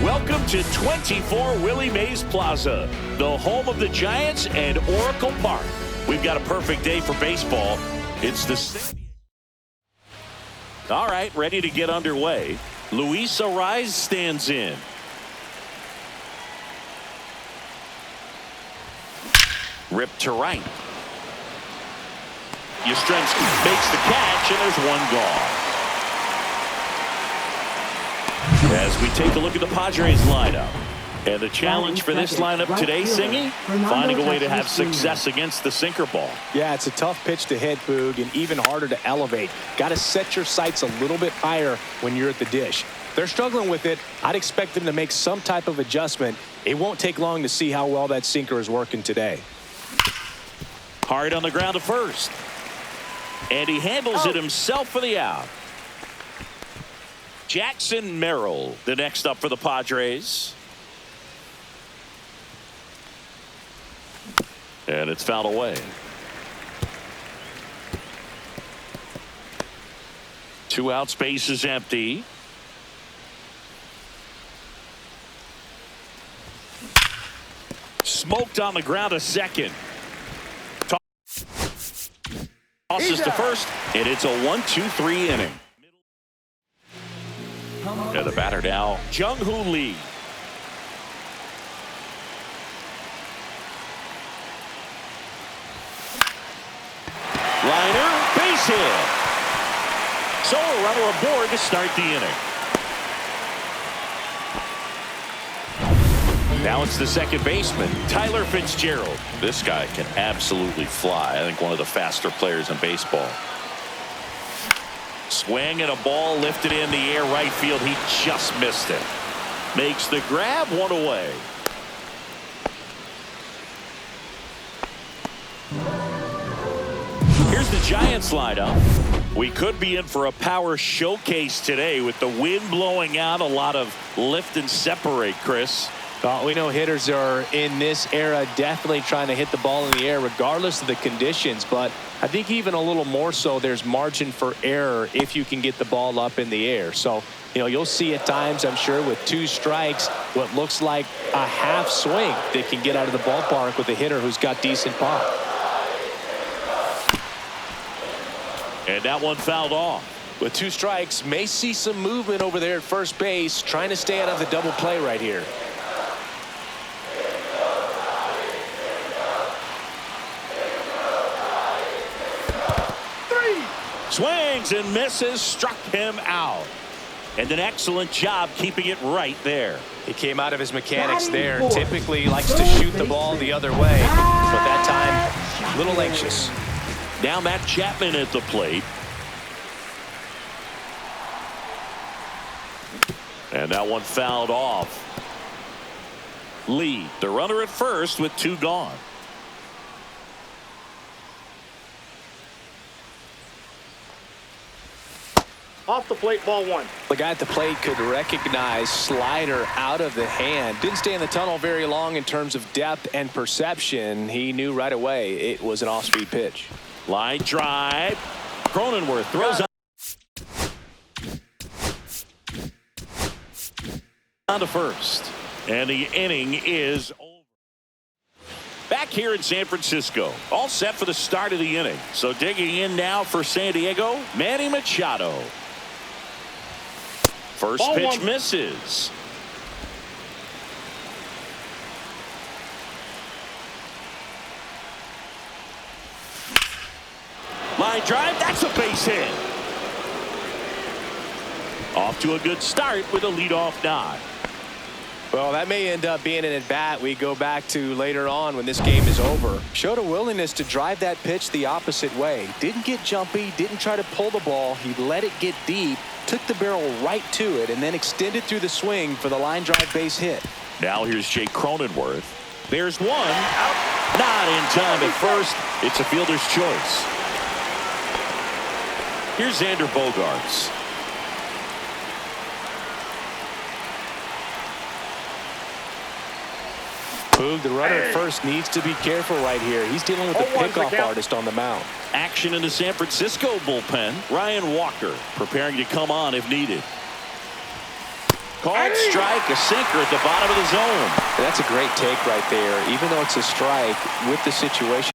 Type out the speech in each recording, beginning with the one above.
Welcome to 24 Willie Mays Plaza, the home of the Giants and Oracle Park. We've got a perfect day for baseball. It's the stadium. All right, ready to get underway. Luis Ariz stands in. Rip to right. Yastrzemski makes the catch, and there's one gone. As we take a look at the Padres lineup. And the challenge for this lineup today, Singy, finding a way to have success against the sinker ball. Yeah, it's a tough pitch to hit, Boog, and even harder to elevate. Got to set your sights a little bit higher when you're at the dish. They're struggling with it. I'd expect them to make some type of adjustment. It won't take long to see how well that sinker is working today. Hard on the ground to first. And he handles it himself for the out. Jackson Merrill, the next up for the Padres. And it's fouled away. 2 out, space is empty. Smoked on the ground to second. Tosses to first, and it's a 1-2-3 inning. And the batter now, Jung-Hoo Lee. Liner, base hit. So a runner aboard to start the inning. Now it's the second baseman, Tyler Fitzgerald. This guy can absolutely fly. I think one of the faster players in baseball. Swing and a ball lifted in the air right field. He just missed it. Makes the grab, one away. Here's the Giants lineup. We could be in for a power showcase today with the wind blowing out, a lot of lift and separate, Chris. We know hitters are in this era definitely trying to hit the ball in the air regardless of the conditions, but I think even a little more so there's margin for error if you can get the ball up in the air. So, you'll see at times, I'm sure, with 2 strikes, what looks like a half swing that can get out of the ballpark with a hitter who's got decent pop. And that one fouled off. With 2 strikes, may see some movement over there at first base, trying to stay out of the double play right here. Swings and misses, struck him out. And an excellent job keeping it right there. He came out of his mechanics there. Typically likes to shoot the ball the other way, but that time a little anxious. Now Matt Chapman at the plate. And that one fouled off. Lee, the runner at first with 2 gone. Off the plate, ball 1. The guy at the plate could recognize slider out of the hand. Didn't stay in the tunnel very long in terms of depth and perception. He knew right away it was an off-speed pitch. Line drive. Cronenworth throws on to first. And the inning is over. Back here in San Francisco, all set for the start of the inning. So digging in now for San Diego, Manny Machado. First Ball pitch 1. misses. Line drive, that's a base hit. Off to a good start with a leadoff nod. Well, that may end up being an at-bat we go back to later on when this game is over. Showed a willingness to drive that pitch the opposite way. Didn't get jumpy, didn't try to pull the ball. He let it get deep, took the barrel right to it, and then extended through the swing for the line drive base hit. Now here's Jake Cronenworth. There's one out. Not in time at first. It's a fielder's choice. Here's Xander Bogaerts. Boog, the runner at first needs to be careful right here. He's dealing with the pickoff artist on the mound. Action in the San Francisco bullpen. Ryan Walker preparing to come on if needed. Called strike, a sinker at the bottom of the zone. That's a great take right there. Even though it's a strike, with the situation,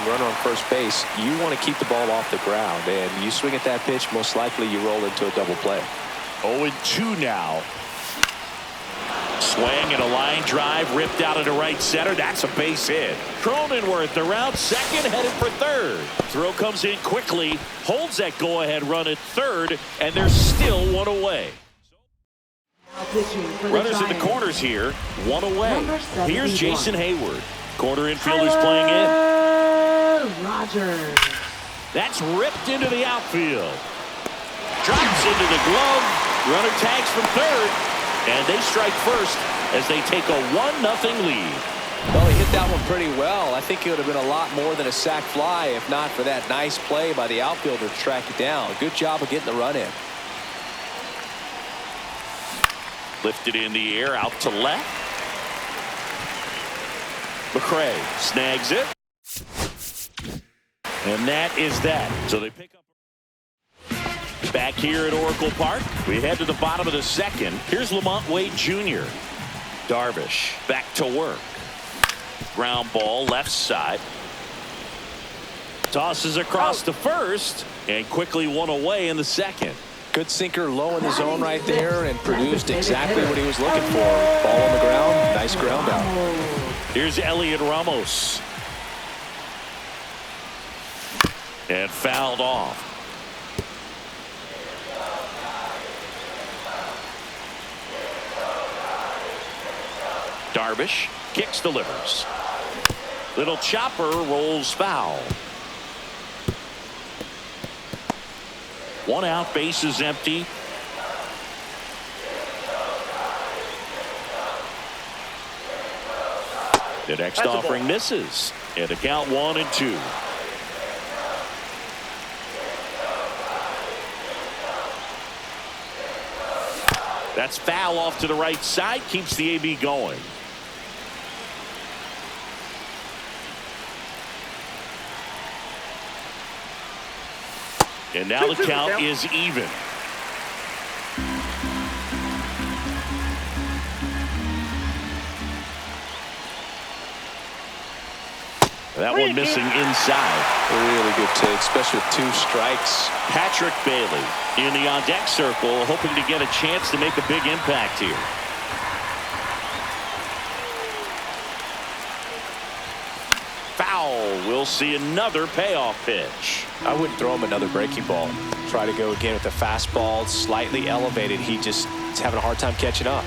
runner on first base, you want to keep the ball off the ground, and you swing at that pitch, most likely you roll into a double play. 0-2 now. Swing and a line drive ripped out into right center. That's a base hit. Cronenworth around second, headed for third. Throw comes in quickly, holds that go-ahead run at third, and there's still one away. Runners in the corners here, one away. Here's Jason Hayward. Corner infielders playing in. Rogers. That's ripped into the outfield. Drops into the glove. Runner tags from third. And they strike first as they take a 1-0 lead. Well, he hit that one pretty well. I think it would have been a lot more than a sac fly if not for that nice play by the outfielder to track it down. Good job of getting the run in. Lifted in the air out to left. McRae snags it. And that is that. So they pick up. Back here at Oracle Park, we head to the bottom of the second. Here's Lamont Wade Jr. Darvish back to work. Ground ball left side. Tosses across to first and quickly one away in the second. Good sinker low in the zone right there and produced exactly what he was looking for. Ball on the ground. Nice ground out. Here's Elliot Ramos. And fouled off. Darvish kicks, delivers. Little chopper rolls foul. One out, base is empty. The next offering misses. And the count 1-2. That's foul off to the right side. Keeps the AB going. And now the count is even. That one missing inside. Really good take, especially with 2 strikes. Patrick Bailey in the on-deck circle, hoping to get a chance to make a big impact here. Foul. We'll see another payoff pitch. I wouldn't throw him another breaking ball. Try to go again with the fastball, slightly elevated. He just is having a hard time catching up.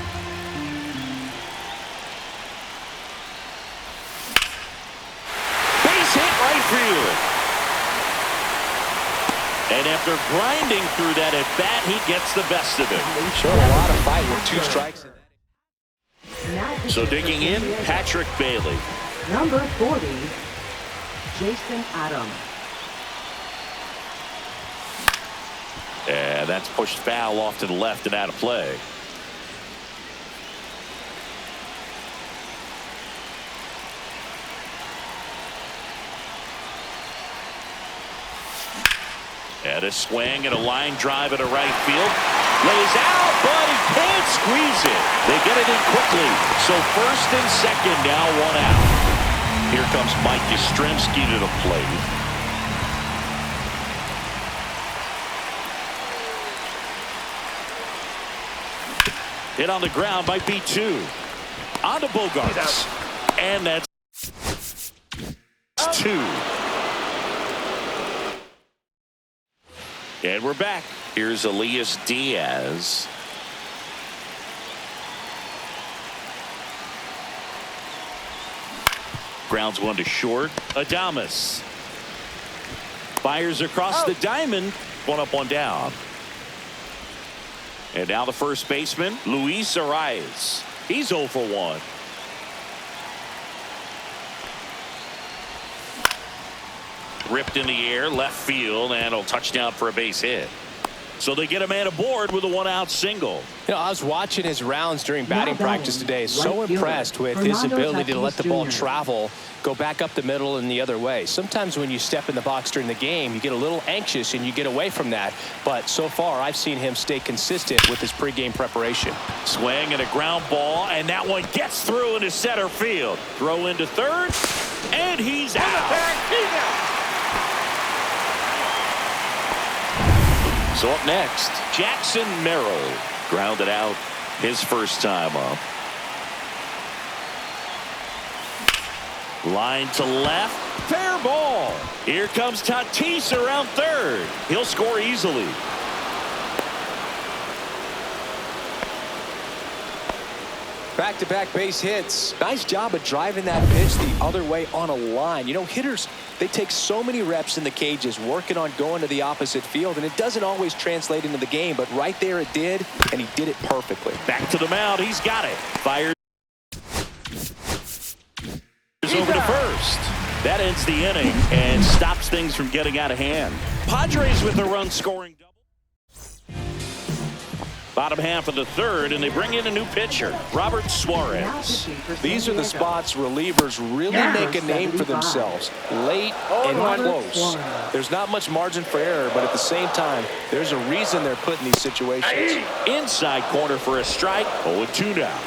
Base hit right field. And after grinding through that at bat, he gets the best of it. Showing a lot of fight with 2 strikes. So digging in, Patrick Bailey. Number 40, Jason Adams. And that's pushed foul off to the left and out of play. And a swing and a line drive at a right field. Lays out, but he can't squeeze it. They get it in quickly. So first and second now, 1 out. Here comes Mike Yastrzemski to the plate. Hit on the ground by B2. On to Bogarts. And that's 2. And we're back. Here's Elias Diaz. Grounds one to short. Adames fires across the diamond. 1 up, 1 down. And now the first baseman, Luis Arias. He's 0 for 1. Ripped in the air, left field, and a touchdown for a base hit. So they get a man aboard with a one-out single. You know, I was watching his rounds during batting practice today. So impressed with his ability to let the ball travel, go back up the middle and the other way. Sometimes when you step in the box during the game, you get a little anxious and you get away from that. But so far, I've seen him stay consistent with his pregame preparation. Swing and a ground ball, and that one gets through into center field. Throw into third, and he's out. So up next, Jackson Merrill grounded out his first time up. Line to left, fair ball. Here comes Tatis around third. He'll score easily. Back-to-back base hits. Nice job of driving that pitch the other way on a line. You know, hitters, they take so many reps in the cages working on going to the opposite field, and it doesn't always translate into the game, but right there it did, and he did it perfectly. Back to the mound. He's got it. Fires over to first. That ends the inning and stops things from getting out of hand. Padres with a run-scoring double. Bottom half of the third, and they bring in a new pitcher, Robert Suarez. These are the spots relievers really make a name for themselves. Late and close. There's not much margin for error, but at the same time, there's a reason they're put in these situations. Inside corner for a strike. 0-2 now.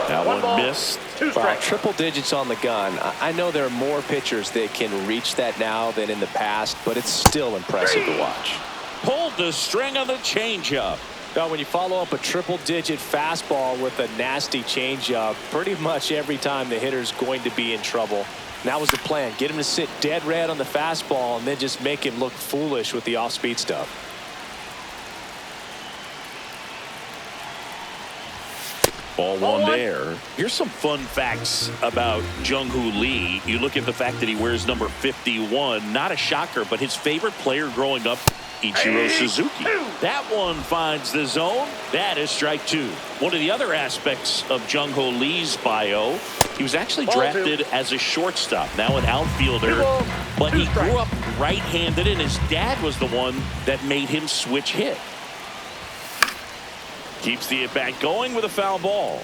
That one missed. Wow, triple digits on the gun. I know there are more pitchers that can reach that now than in the past, but it's still impressive to watch. Pulled the string on the changeup. Now, when you follow up a triple-digit fastball with a nasty changeup, pretty much every time the hitter's going to be in trouble. And that was the plan. Get him to sit dead red on the fastball and then just make him look foolish with the off-speed stuff. Ball one there. Here's some fun facts about Jung-Hoo Lee. You look at the fact that he wears number 51. Not a shocker, but his favorite player growing up, Ichiro Suzuki. That one finds the zone. That is strike two. One of the other aspects of Jung-Hoo Lee's bio, he was actually drafted as a shortstop, now an outfielder, but he grew up right-handed, and his dad was the one that made him switch hit. Keeps the at-bat going with a foul ball.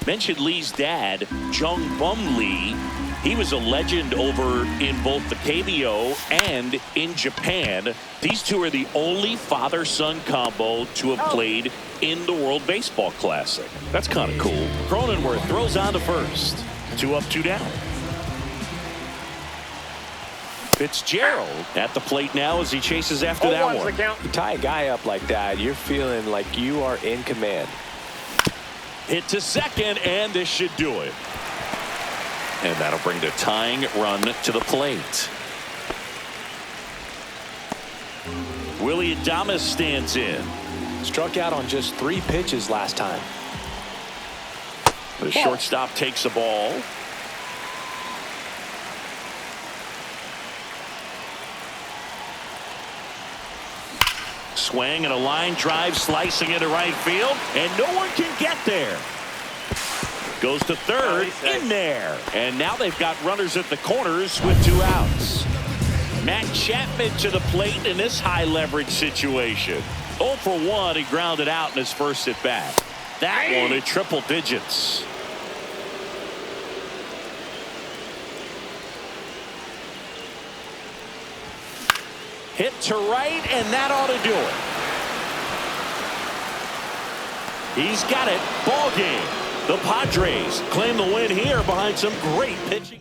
Mentioned Lee's dad, Jung Bum Lee. He was a legend over in both the KBO and in Japan. These two are the only father-son combo to have played in the World Baseball Classic. That's kind of cool. Cronenworth throws on to first. 2 up, 2 down. Fitzgerald at the plate now as he chases after that one. You tie a guy up like that, you're feeling like you are in command. Hit to second, and this should do it. And that'll bring the tying run to the plate. Willie Adames stands in. Struck out on just 3 pitches last time. The shortstop takes the ball. Swing and a line drive slicing into right field, and no one can get there. Goes to third, in there. And now they've got runners at the corners with 2 outs. Matt Chapman to the plate in this high leverage situation. 0 for 1, he grounded out in his first at bat. That one at triple digits. Hit to right, and that ought to do it. He's got it. Ball game. The Padres claim the win here behind some great pitching.